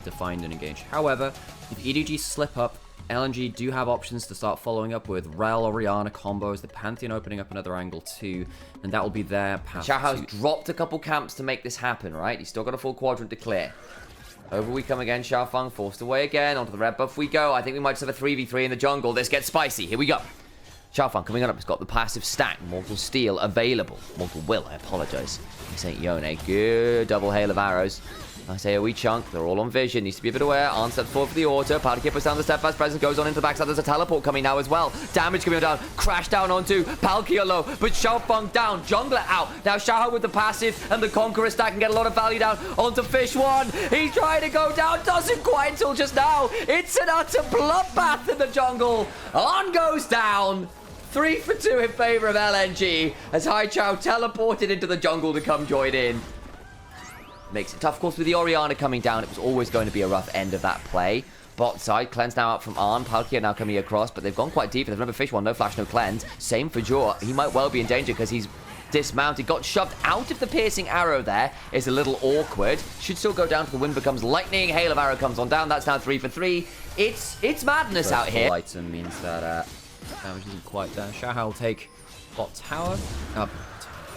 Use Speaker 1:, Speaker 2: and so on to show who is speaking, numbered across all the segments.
Speaker 1: to find and engage. However, if EDG slip up, LNG do have options to start following up with Rel or Rihanna combos, the Pantheon opening up another angle too, and that will be their path.
Speaker 2: Xiaohao's dropped a couple camps to make this happen, right? He's still got a full quadrant to clear. Over we come again, Xiaofeng forced away again, onto the red buff we go. I think we might just have a 3v3 in the jungle. This gets spicy, here we go. Xiaofeng coming on up, he's got the passive stack, Mortal Steel available. Mortal Will, I apologize. This ain't Yone, good double hail of arrows. I say a wee chunk, they're all on vision, needs to be a bit aware. On step forward for the auto, Palkia puts down the steadfast presence, goes on into the backside, there's a teleport coming now as well. Damage coming down, crash down onto Palkia low, but Xiaofeng down, jungler out. Now Xiaohao with the passive and the Conqueror stack can get a lot of value down onto Fish One. He's trying to go down, doesn't quite until just now. It's an utter bloodbath in the jungle. On goes down. 3 for 2 in favor of LNG as Haichao teleported into the jungle to come join in. Makes it tough, of course, with the Orianna coming down. It was always going to be a rough end of that play. Bot side, cleanse now out from Arn. Palkia now coming across, but they've gone quite deep. They've never Fish One, no flash, no cleanse. Same for Jaw. He might well be in danger because he's dismounted. Got shoved out of the piercing arrow there. Is a little awkward. Should still go down to the wind becomes lightning. Hail of arrow comes on down. That's now 3 for 3. It's madness out here.
Speaker 1: Item means that damage isn't quite there. Xiaohao will take bot tower.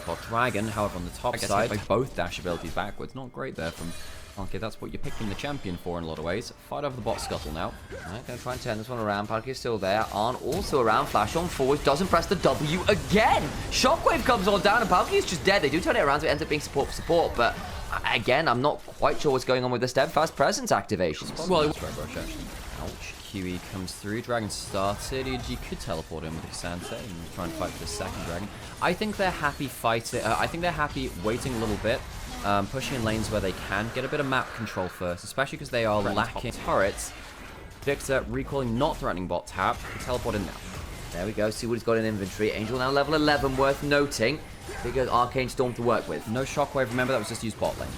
Speaker 1: Bot dragon, however, on the top side, like both dash abilities backwards. Not great there from Palkia. That's what you're picking the champion for in a lot of ways. Fight over the bot scuttle now.
Speaker 2: Alright, gonna try and turn this one around. Palkia's still there. Arn also around. Flash on forward. Doesn't press the W again. Shockwave comes on down and Palkia's just dead. They do turn it around so it ends up being support for support, but again, I'm not quite sure what's going on with the steadfast presence activation.
Speaker 1: Well, it was rush actually. Ouch. QE comes through. Dragon started. EDG could teleport in with Xante and try and fight for the second dragon. I think they're happy fighting. I think they're happy waiting a little bit, pushing in lanes where they can. Get a bit of map control first, especially because they are lacking turrets. Victor recalling, not threatening bot tap. Teleport in now.
Speaker 2: There we go. See what he's got in inventory. Angel now level 11, worth noting. Bigger Arcane Storm to work with.
Speaker 1: No shockwave. Remember, that was just used bot lane.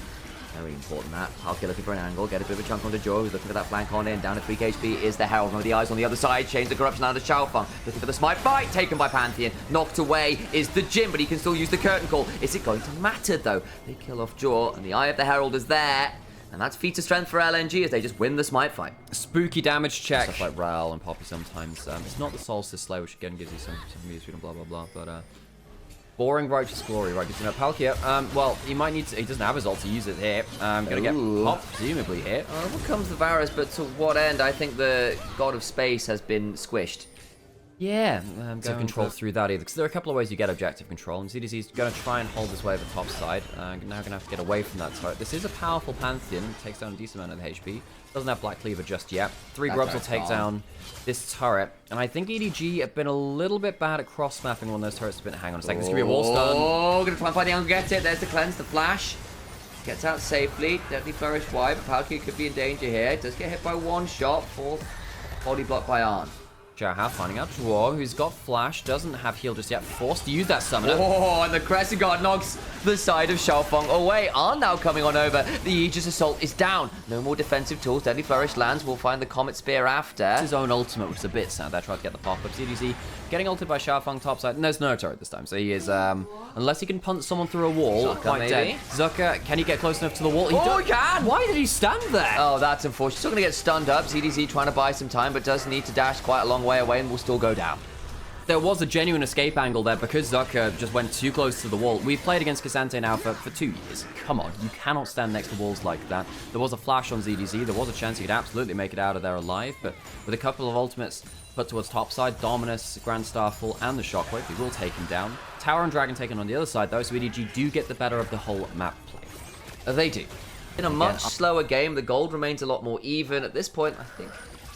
Speaker 2: Very important that. Palkia looking for an angle. Get a bit of a chunk onto Joe. Who's looking for that flank on in. Down to 3 HP is the Herald. Remember the eyes on the other side. Change the corruption out of Xiaofeng. Looking for the smite fight. Taken by Pantheon. Knocked away is the Jin, but he can still use the curtain call. Is it going to matter though? They kill off Jaw, and the eye of the Herald is there. And that's feat of strength for LNG as they just win the smite fight.
Speaker 1: Spooky damage check. Stuff like Ral and Poppy sometimes. It's not the Solstice Slayer, which again gives you some move speed and blah, blah, blah. But, boring Righteous Glory, right? Good to know. Palkia, well, he might need to, he doesn't have his ult to use it here. Gonna get popped, presumably here.
Speaker 2: What comes the Varus, but to what end? I think the God of Space has been squished.
Speaker 1: Yeah, to control through that either, because there are a couple of ways you get objective control, and CDC's going to try and hold his way at the top side. Now going to have to get away from that turret. This is a powerful Pantheon, takes down a decent amount of the HP. Doesn't have Black Cleaver just yet. 3 grubs will take down this turret, and I think EDG have been a little bit bad at cross-mapping when those turrets have been. Hang on a second, this could be a wall stun.
Speaker 2: Oh, going to try and find the angle, get it. There's the cleanse, the flash. Gets out safely, deadly flourish wide, but Palkia could be in danger here. Does get hit by 1 shot, 4th body blocked by Arn.
Speaker 1: Xiaohao finding out Draw, who's got flash, doesn't have heal just yet, forced to use that summoner.
Speaker 2: Oh, and the Crescent Guard knocks the side of Xiaofeng away. Arn now coming on over. The Aegis Assault is down. No more defensive tools. Deadly Flourish lands. We'll find the Comet Spear after.
Speaker 1: It's his own ultimate, which is a bit sad. They tried to get the pop-up. CDC getting ulted by Xiaofeng topside, and there's no turret this time, so he is, unless he can punch someone through a wall, quite dead. Zucker, can he get close enough to the wall?
Speaker 2: He can!
Speaker 1: Why did he stand there?
Speaker 2: Oh, that's unfortunate. Still going to get stunned up. CDC trying to buy some time, but does need to dash quite a long way away and will still go down.
Speaker 1: There was a genuine escape angle there because Zucker just went too close to the wall. We've played against Xante now for 2 years. Come on, you cannot stand next to walls like that. There was a flash on ZDZ. There was a chance he could absolutely make it out of there alive, but with a couple of ultimates put towards topside, Dominus, Grand Starfall, and the Shockwave, he will take him down. Tower and Dragon taken on the other side, though, so EDG do get the better of the whole map play.
Speaker 2: They do. In a much slower game, the gold remains a lot more even. At this point, I think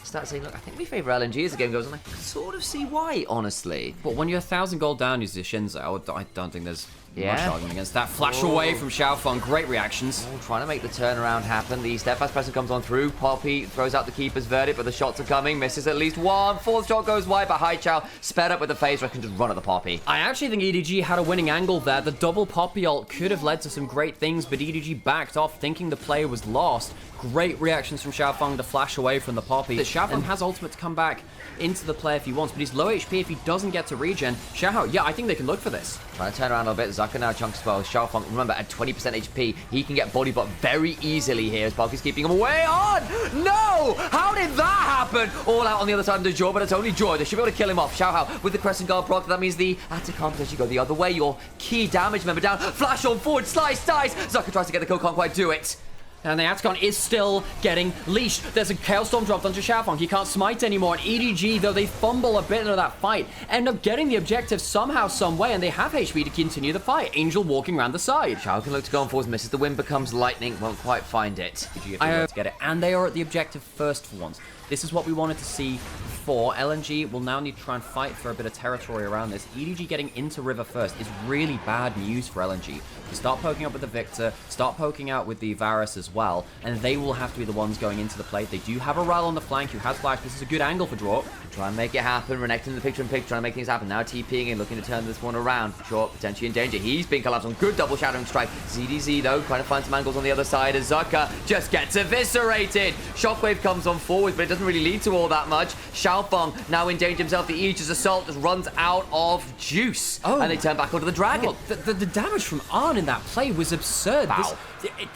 Speaker 2: start saying, look, I think we favor LNG as the game goes on. I can sort of see why, honestly.
Speaker 1: But when you're 1,000 gold down, use the Shinzo, I don't think there's much argument against that. Flash away from Xiaofeng, great reactions.
Speaker 2: Trying to make the turnaround happen. The steadfast presence comes on through. Poppy throws out the keeper's verdict, but the shots are coming. Misses at least 1. 4th shot goes wide, but Haichao sped up with the phase rush and just run at the Poppy.
Speaker 1: I actually think EDG had a winning angle there. The double Poppy ult could have led to some great things, but EDG backed off, thinking the play was lost. Great reactions from Xiaofeng to flash away from the Poppy. Xiaofeng has ultimate to come back into the play if he wants, but he's low HP if he doesn't get to regen. Xiao, yeah, I think they can look for this.
Speaker 2: Trying to turn around a little bit. Zaka now chunks as well. Xiaofeng, remember, at 20% HP, he can get body bot very easily here as Balky's keeping him away on. No! How did that happen? All out on the other side of the Jaw, but it's only Joy. They should be able to kill him off. Xiao with the Crescent Guard proc. That means the Atacant potentially go the other way. Your key damage member down. Flash on forward. Slice, dies. Zaka tries to get the kill, can't quite do it.
Speaker 1: And the Atacant is still getting leashed. There's a Chaos Storm dropped onto Xiaofeng. He can't smite anymore. And EDG, though they fumble a bit into that fight, end up getting the objective somehow, some way, and they have HP to continue the fight. Angel walking around the side.
Speaker 2: Xiao can look to go on forwards, misses the wind, becomes lightning, won't quite find it.
Speaker 1: To get it, and they are at the objective first for once. This is what we wanted to see before. LNG will now need to try and fight for a bit of territory around this. EDG getting into River first is really bad news for LNG. To start poking up with the Victor, start poking out with the Varus as well, and they will have to be the ones going into the plate. They do have a Ryle on the flank who has flash. This is a good angle for Draw.
Speaker 2: Try and make it happen. Renekton in the picture in picture, trying to make things happen. Now TPing and looking to turn this one around. Short, potentially in danger. He's been collapsed on. Good double shadowing strike. ZDZ though, trying to find some angles on the other side as Zucker just gets eviscerated. Shockwave comes on forward, but it doesn't really lead to all that much. Xiaofeng now in danger himself. The Aegis Assault just runs out of juice. Oh. And they turn back onto the Dragon.
Speaker 1: The damage from Arn in that play was absurd.
Speaker 2: Wow.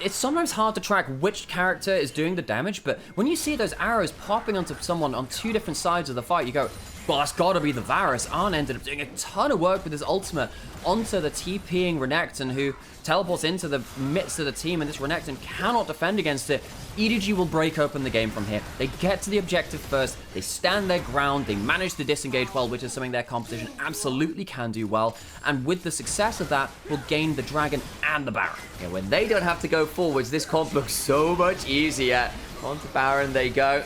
Speaker 1: It's sometimes hard to track which character is doing the damage, but when you see those arrows popping onto someone on two different sides of the fight, you go, well, that's got to be the Varus. Arn ended up doing a ton of work with his ultimate onto the TPing Renekton, who teleports into the midst of the team, and this Renekton cannot defend against it. EDG will break open the game from here. They get to the objective first, they stand their ground, they manage to disengage well, which is something their composition absolutely can do well, and with the success of that, will gain the Dragon and the Baron.
Speaker 2: Yeah, when they don't have to go forwards, this comp looks so much easier. Onto Baron they go.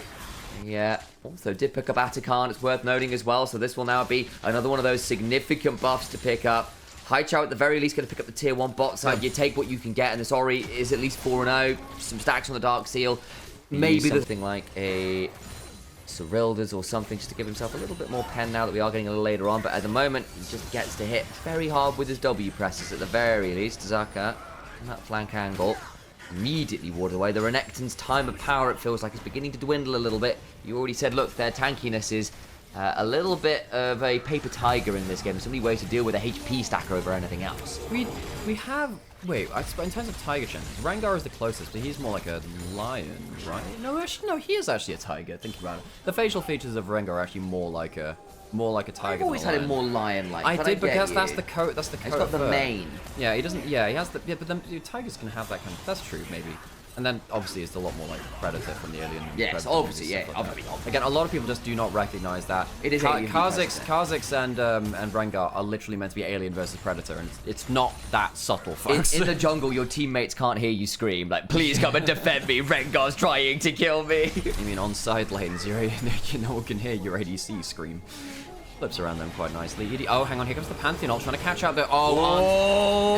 Speaker 2: Yeah, also did pick up Atacant, it's worth noting as well, so this will now be another one of those significant buffs to pick up. Haichao at the very least going to pick up the tier 1 bot side. You take what you can get, and this Ori is at least 4-0. Some stacks on the Dark Seal. Maybe something like a Cyrilda's or something, just to give himself a little bit more pen now that we are getting a little later on. But at the moment, he just gets to hit very hard with his W presses at the very least. Zaka, on that flank angle, immediately warded away. The Renekton's time of power, it feels like, is beginning to dwindle a little bit. You already said, look, their tankiness is a little bit of a paper tiger in this game. There's so many ways to deal with a HP stacker over anything else.
Speaker 1: We have... Wait, in terms of tiger champions, Rengar is the closest, but he's more like a lion, right? No, actually, no, he is actually a tiger, think about it. The facial features of Rengar are actually more like a tiger.
Speaker 2: I've always had him more lion-like.
Speaker 1: I did, because that's the coat. That's the coat.
Speaker 2: He's got the mane.
Speaker 1: Yeah, he doesn't. Yeah, he has the. Yeah, but then tigers can have that kind of. That's true, maybe. And then obviously it's a lot more like Predator from the Alien.
Speaker 2: Yes, obviously, yeah.
Speaker 1: Again, a lot of people just do not recognize that.
Speaker 2: It is
Speaker 1: Kha'Zix and Rengar are literally meant to be Alien versus Predator, and it's not that subtle, folks.
Speaker 2: In the jungle, your teammates can't hear you scream like, "Please come and defend me! Rengar's trying to kill me."
Speaker 1: I mean, on side lanes, no one can hear your ADC scream. Flips around them quite nicely. Oh, hang on, here comes the Pantheon ult, trying to catch out the...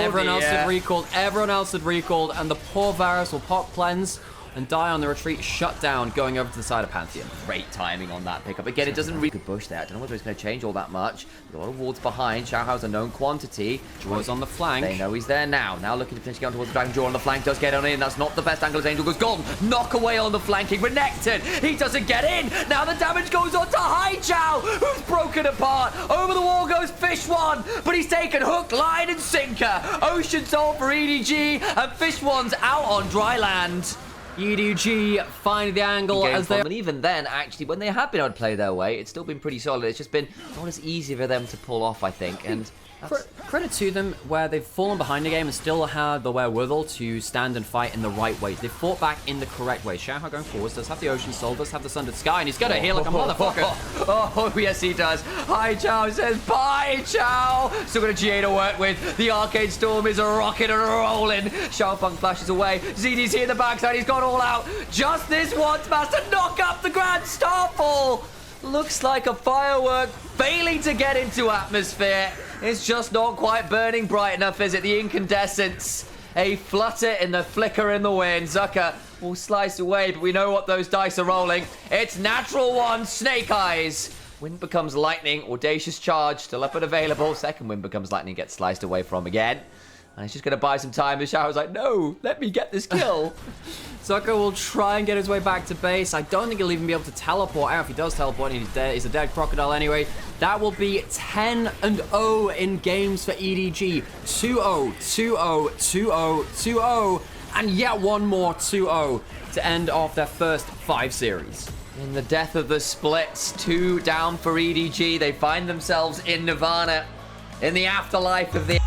Speaker 1: everyone else had recalled. Everyone else had recalled, and the poor Varus will pop cleanse and die on the retreat, shut down, going over to the side of Pantheon.
Speaker 2: Great timing on that pickup. Again, it doesn't really... Good bush there. I don't know whether it's going to change all that much. A lot of wards behind. Xiaohao's a known quantity.
Speaker 1: Joy's on the flank.
Speaker 2: They know he's there now. Now looking to potentially get on towards the Dragon. Jaw on the flank. Does get on in. That's not the best angle as Angel goes gone. Knock away on the flanking. Renekton. He doesn't get in. Now the damage goes on to Haichao, who's broken apart. Over the wall goes Fish One, but he's taken hook, line, and sinker. Ocean Soul for EDG, and Fish One's out on dry land.
Speaker 1: EDG find the angle as they...
Speaker 2: And even then, actually, when they have been able to play their way, it's still been pretty solid. It's just been not as easy for them to pull off, I think. And
Speaker 1: credit to them where they've fallen behind the game and still had the wherewithal to stand and fight in the right way. They've fought back in the correct way. Xiaohao going forwards, does have the Ocean Soul, does have the Sundered Sky, and he's gonna heal like a motherfucker.
Speaker 2: Oh, yes, he does. Haichao says, bye, Chao. Still got a GA to work with. The Arcade Storm is rocking and rolling. Xiaofeng flashes away. ZD's here in the backside. He's gone all out. Just this once, Master. Knock up the Grand Starfall. Looks like a firework failing to get into atmosphere. It's just not quite burning bright enough, is it? The incandescence. A flutter in the flicker in the wind. Zucker will slice away, but we know what those dice are rolling. It's natural one, Snake Eyes. Wind becomes lightning, audacious charge, still up and available. Second wind becomes lightning, gets sliced away from again. And he's just going to buy some time. And Xiao's like, no, let me get this kill.
Speaker 1: Zucker will try and get his way back to base. I don't think he'll even be able to teleport out. If he does teleport, he's dead. He's a dead crocodile anyway. That will be 10-0 in games for EDG. 2-0, 2-0, 2-0, 2-0. And yet one more 2-0 to end off their first 5 series.
Speaker 2: In the death of the splits, 2 down for EDG. They find themselves in Nirvana, in the afterlife of the